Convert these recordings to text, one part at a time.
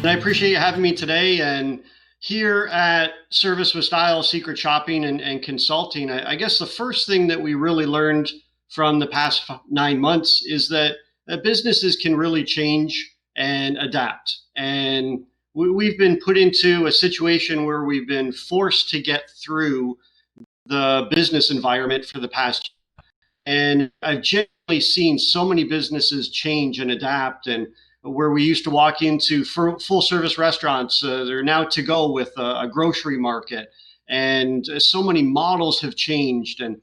And I appreciate you having me today. And here at Service with Style, Secret Shopping and Consulting, I guess the first thing that we really learned from the past 9 months is that businesses can really change and adapt. And we've been put into a situation where we've been forced to get through the business environment for the past. And I've generally seen so many businesses change and adapt. And where we used to walk into full service restaurants, they're now to go with a grocery market. And so many models have changed. And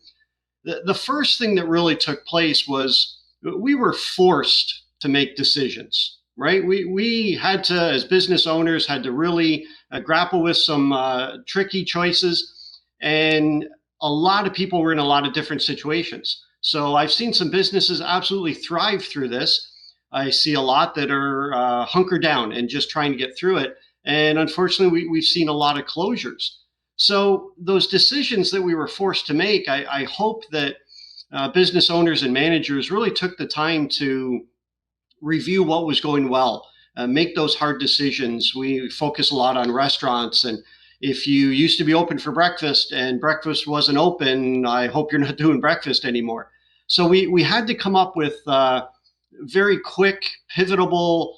the first thing that really took place was we were forced to make decisions, right? We had to, as business owners, had to really grapple with some tricky choices. And a lot of people were in a lot of different situations. So I've seen some businesses absolutely thrive through this. I see a lot that are hunkered down and just trying to get through it. And unfortunately, we've seen a lot of closures. So those decisions that we were forced to make, I hope that business owners and managers really took the time to review what was going well, make those hard decisions. We focus a lot on restaurants, and if you used to be open for breakfast and breakfast wasn't open, I hope you're not doing breakfast anymore. So we had to come up with very quick, pivotable,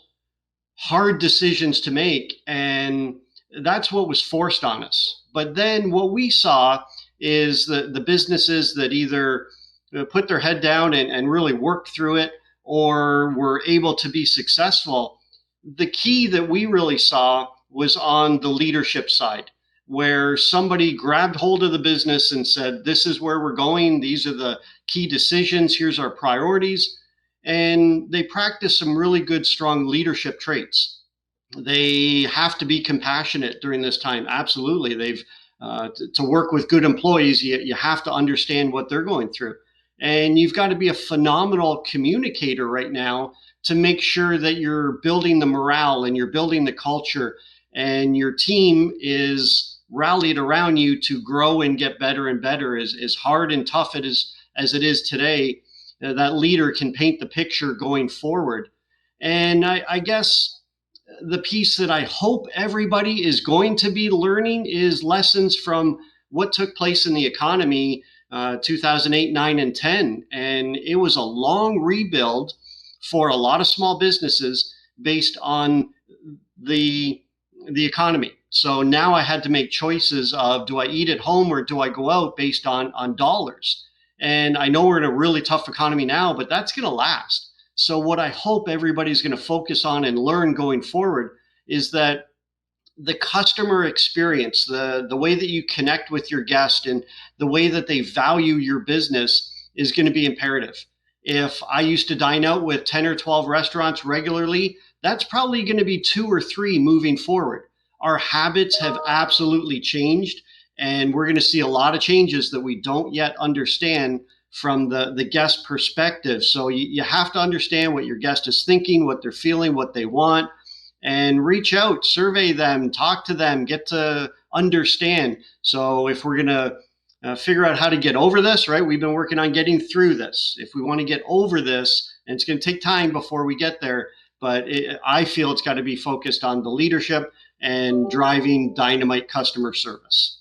hard decisions to make. And that's what was forced on us. But then what we saw is the businesses that either put their head down and really worked through it or were able to be successful. The key that we really saw was on the leadership side, where somebody grabbed hold of the business and said, this is where we're going. These are the key decisions. Here's our priorities. And they practice some really good, strong leadership traits. They have to be compassionate during this time. Absolutely. They've to work with good employees, you have to understand what they're going through. And you've got to be a phenomenal communicator right now to make sure that you're building the morale and you're building the culture and your team is rallied around you to grow and get better and better. As hard and tough as it is today, that leader can paint the picture going forward. And I guess the piece that I hope everybody is going to be learning is lessons from what took place in the economy 2008, 9, and 10. And it was a long rebuild for a lot of small businesses based on the economy. So now I had to make choices of, do I eat at home or do I go out based on dollars? And I know we're in a really tough economy now, but that's going to last. So what I hope everybody's going to focus on and learn going forward is that the customer experience, the way that you connect with your guest and the way that they value your business is going to be imperative. If I used to dine out with 10 or 12 restaurants regularly, that's probably going to be 2 or 3 moving forward. Our habits have absolutely changed, and we're going to see a lot of changes that we don't yet understand from the guest perspective. So you have to understand what your guest is thinking, what they're feeling, what they want, and reach out, survey them, talk to them, get to understand. So if we're going to figure out how to get over this, right? We've been working on getting through this. If we want to get over this, and it's going to take time before we get there, but I feel it's got to be focused on the leadership and driving dynamite customer service.